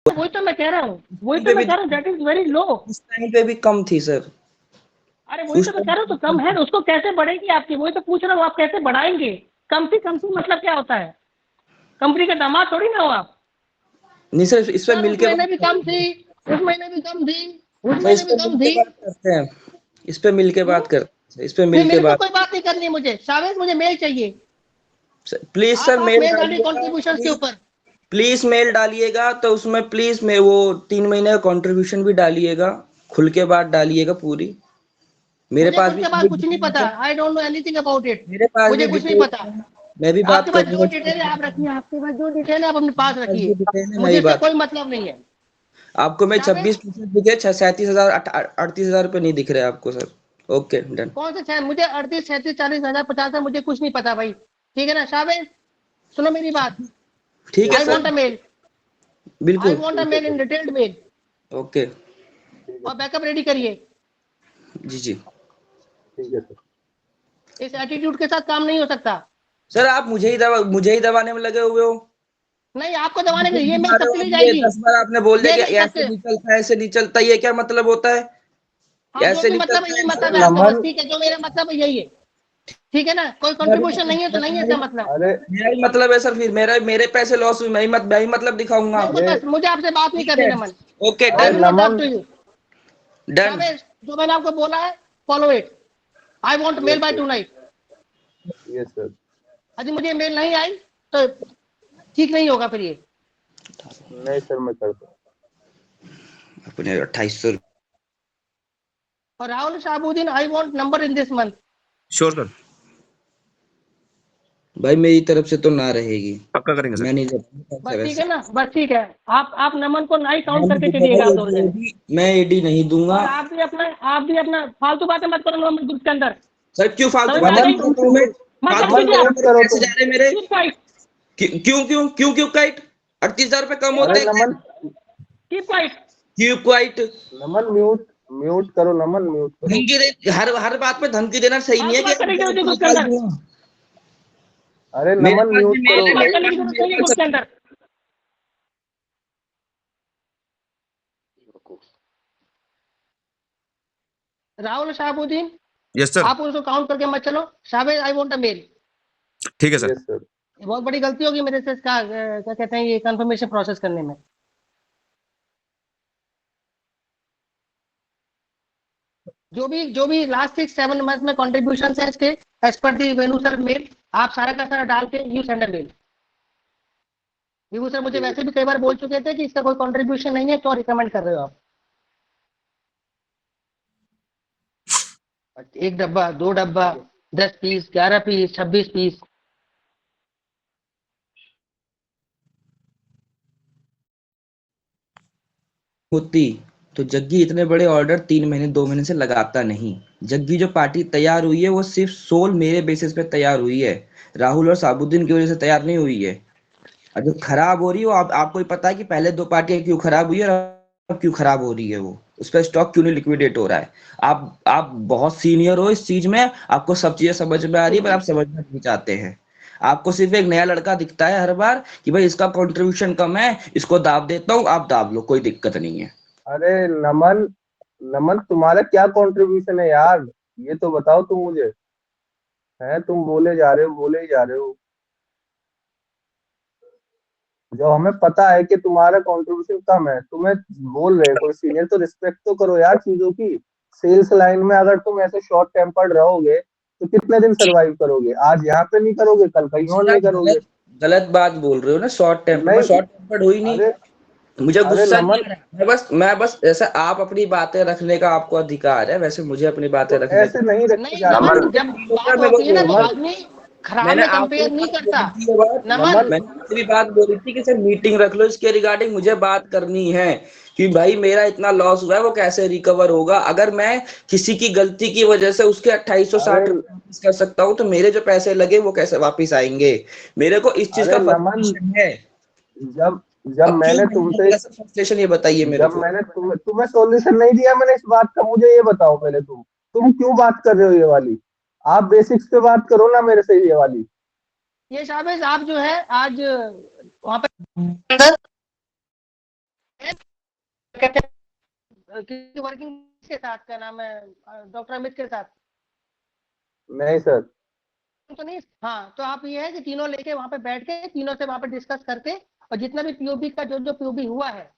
वही तो मैं कह रहा हूँ, दैट इज वेरी लो। उस टाइम पे भी कम थी सर। अरे वही उस तो मैं कह टाइम रहा हूँ, तो कम है तो उसको कैसे बढ़ेगी आपकी, वही तो पूछ रहा हूँ, आप कैसे बढ़ाएंगे? कम से मतलब क्या होता है? कंपनी का दामाद थोड़ी ना हो आप। नहीं सर, इस पे सर मिल उस के महीने बात भी कम थी, उस महीने भी कम थी, उस सर, इस महीने भी पे मिल कम के थी। बात करते हैं, इस पे मिल के बात करते हैं, इस पे फिर मिल के मेरे को बात। कोई बात नहीं करनी है, मुझे शावेज, मुझे मेल चाहिए। प्लीज सर आप मेल मेल डालिए डालिएगा, कॉन्ट्रीब्यूशन के ऊपर। प्लीज मेल डालिएगा, तो उसमें प्लीज मैं वो 3 महीने का कंट्रीब्यूशन भी डालिएगा, खुल के बात डालिएगा पूरी। मेरे मुझे पास खुद भी के पास पूरी कुछ नहीं डिटेल्स पता, है, I don't know anything about it. मेरे पास मुझे भी कुछ नहीं डिटेल्स पता। है, मैं भी बात आपके पास जो करूंगा। डिटेल है आप रखिए, आपके पास जो डिटेल है आप अपने पास पास भी रखिए, डिटेल है, मैं मुझे भी इससे बात। कोई मतलब नहीं है। आपको मैं शामिल 26% दिखे, 37,000 38,000 रुपये नहीं दिख रहे आपको सर। Okay done. कौन से मुझे 38, 37, 40,000 50,000 मुझे कुछ नहीं पता भाई, ठीक है ना शामिल? सुनो मेरी बात। ठीक है I sir, want a mail, I बिल्कुल। Want a mail in detailed mail. Okay. और बैकअप रेडी करिए। जी जी। ठीक है सर। इस एटीट्यूड के साथ काम नहीं हो सकता। सर आप मुझे ही दबाने में लगे हुए हो। नहीं, आपको दबाने के ये मेल दबा रहे हो, सबके लिए अब ये जाएगी। 10 बार आपने बोल दिया ये कि नहीं ऐसे सबके। नहीं चलता, ऐसे नहीं चलता, ये क्या मतलब होता है? हाँ, जो ऐसे भी नहीं मतलब है चलता, यही ऐसे मतलब अरे है नहीं आपका, बस नमन, ठीक है, जो मेरा मतलब है यही है, ठीक है ना? कोई मेरा भी कंट्रीब्यूशन नहीं है तो नहीं है इसका मतलब, मतलब। अरे मेरा ही मतलब है सर, फिर मेरे पैसे लॉस हुए, मैं ही मतलब दिखाऊंगा। मेरे को अरे बस, मुझे आपसे बात नहीं ठीक करनी है, नमन। ओके आई अरे will done. Not talk Naman. To you. Done. शाबाश, जो मैंने आपको बोला है follow it. I want mail yes bye sir, tonight. Yes sir. यदि मुझे मेल नहीं आई तो ठीक नहीं होगा फिर ये। नहीं सर, मैं करता हूँ। अपने 2800। और Rahul Shahabuddin, I want number in this month. Sure sir, भाई मेरी तरफ से तो ना रहेगी, पक्का करेंगे सर। मैं नहीं दे बस ठीक वैसे। है ना, बस ठीक है। आप नमन को नहीं मैं काउंट नहीं करके दूंगा चलिएगा भाई, आप 2 दिन। मैं एडी नहीं दूंगा। और आप भी अपना फालतू बातें मत करो नमन ग्रुप के अंदर। सर क्यों फालतू समझ में आ बातें नमन गई? कर रहा हूँ मैं? मत कर फालतू नमन कीजिए बातें आप। म्यूट मेरे करो पैसे जा तुम। रहे हैं मेरे। Keep quiet. क्यों काइट? 38,000 रुपये कम कीप होते अरे हैं? नमन, कीप क्वाइट। क्यों क्वाइट? नमन म्यूट, म्यूट करो नमन, म्यूट करो। धमकी दे, हर बात पे धमकी देना सही नहीं है फालतू कि बात करने की जरूरत आपको नहीं ग्रुप के निकाल अंदर। दूंगा। अरे मेरे नमन पास भी म्यूट मेल करो है, फालतू बात मेरे भाई। करने पास की भी जरूरत मेल नहीं है कर ग्रुप के सकते। अंदर। Rahul Shahabuddin, yes sir. आप उसको काउंट करके मत चलो। शाबाश, आई वांट अ मेल। ठीक है सर। Yes sir. ये बहुत बड़ी गलती होगी मेरे से इसका क्या कहते हैं ये कंफर्मेशन प्रोसेस करने में। जो भी लास्ट 6-7 मंथ में कंट्रीब्यूशन है इसके, एज पर दी वेणु सर मेल, आप सारा का सारा डाल के you send a mail. Vibhu sir मुझे ठीक है वैसे सर। भी कई बार बोल चुके थे कि इसका कोई कंट्रीब्यूशन नहीं है, क्यों रिकमेंड कर रहे हो आप? 1 डब्बा, 2 डब्बा, 10 पीस, 11 पीस, 26 पीस। होती तो जग्गी इतने बड़े ऑर्डर 3 महीने 2 महीने से लगाता नहीं। जग्गी जो पार्टी तैयार हुई है वो सिर्फ सोल मेरे बेसिस पे तैयार हुई है, राहुल और साबुद्दीन की वजह से तैयार नहीं हुई है। और जो खराब हो रही है वो आपको ही पता है कि पहले 2 पार्टियां क्यों खराब हुई है और अब क्यों खराब हो रही है, वो उस पर स्टॉक क्यों नहीं लिक्विडेट हो रहा है। आप बहुत सीनियर हो इस चीज में, आपको सब चीजें समझ में आ रही है, पर आप समझना नहीं चाहते हैं। आपको सिर्फ एक नया लड़का दिखता है हर बार कि भाई इसका कंट्रीब्यूशन कम है, इसको दाब देता हूँ, आप दाब लो, कोई दिक्कत नहीं है। अरे नमन, नमन तुम्हारा क्या कंट्रीब्यूशन है यार, ये तो बताओ तुम मुझे। है तुम बोले जा रहे हो, बोले ही जा रहे हो। जो हमें पता है कि तुम्हारा कंट्रीब्यूशन कम है, तुम्हें बोल रहे हैं कोई सीनियर, तो रिस्पेक्ट तो करो यार चीजों की। सेल्स लाइन में अगर तुम ऐसे शॉर्ट टेम्पर्ड रहोगे तो कितने दिन सरवाइव करोगे? आज यहाँ पे नहीं करोगे, कल कहीं और जी नहीं आप करोगे। गलत गलत बात बोल रहे हो ना, शॉर्ट टेम्पर, मैं नहीं। शॉर्ट टेम्पर्ड हुई नहीं। अरे, मुझे अरे गुस्सा नहीं नमन, आ रहा, मैं बस ऐसा, आप अपनी बातें रखने का आपको अधिकार है, वैसे मुझे अपनी बातें तो रखने ऐसे नहीं रखी नहीं जाती। नमन, मुझे जब फील होता है, बात मैं वो होती है ना बोल तो रहा नमन, हूँ। आदमी खराब मैंने में आपसे भी कंपेयर नहीं बात करता। बोली थी ये बात, नमन, नमन, मैंने आपसे भी बात बोली थी कि सर मीटिंग रख लो इसके रिगार्डिंग, मुझे बात करनी है कि भाई मेरा इतना लॉस हुआ है वो कैसे रिकवर होगा। अगर मैं किसी की गलती की वजह से उसके 2860 अरे, रुपये वापस कर सकता हूँ, तो मेरे जो पैसे लगे वो कैसे वापस आएंगे? मेरे को इस चीज अरे का नमन, फ्रस्ट्रेशन है। जब जब अब क्यों मैंने होने तुमसे लगा सब फ्रस्ट्रेशन, ये बताइए मेरे जब को। मैंने तुम्हें तुम्हें सॉल्यूशन नहीं दिया मैंने इस बात का, मुझे ये बताओ पहले तुम क्यों बात कर रहे हो ये वाली? आप बेसिक्स पे बात करो ना मेरे से ये वाली। ये शाबाश, आप जो है आज वहां पे किसी वर्किंग के साथ, क्या नाम है, डॉक्टर अमित के साथ नहीं सर। तो नहीं? हाँ, तो आप ये है कि तीनों लेके वहां पे बैठ के तीनों से वहां पे डिस्कस करके, और जितना भी पीओबी का जो जो पीओबी हुआ है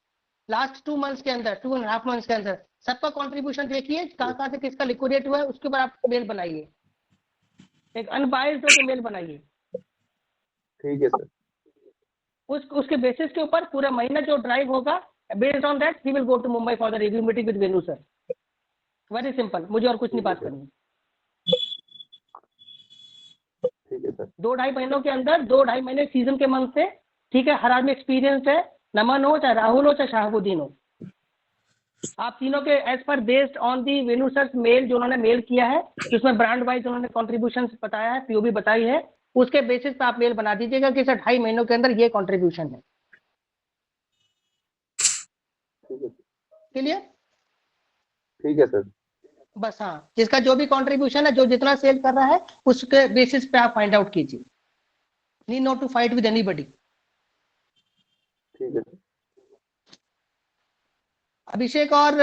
लास्ट 2 मंथ्स के अंदर, 2.5 मंथ्स के अंदर, सबका कंट्रीब्यूशन देखिए, कहाँ से किसका लिक्विडेट हुआ है, उसके ऊपर आप मेल बनाइए, एक अनबायस्ड होकर मेल बनाइए। ठीक है सर। उसके बेसिस के ऊपर पूरा महीना जो ड्राइव होगा, based on that he will go to Mumbai for the review meeting with Venu sir. Very simple, मुझे और कुछ नहीं बात करनी। ठीक है सर। 2-2.5 महीनों के अंदर, 2-2.5 महीने सीजन के मंथ से, ठीक है, हर आदमी एक्सपीरियंस है, नमन हो चाहे राहुल हो चाहे शहाबुद्दीन हो, आप तीनों के एज पर based on the Venu sir mail जो उन्होंने मेल किया है, जिसमें ब्रांड वाइज उन्होंने कॉन्ट्रीब्यूशन बताया है, पीओबी बताई है, उसके बेसिस पे आप मेल बना दीजिएगा कि सर 2.5 महीनों के अंदर ये कॉन्ट्रीब्यूशन है। क्लियर? ठीक है सर। बस हाँ, जिसका जो भी कंट्रीब्यूशन है, जो जितना सेल कर रहा है, उसके बेसिस पे आप फाइंड आउट कीजिए। Need not to fight with anybody. ठीक है सर। अभिषेक और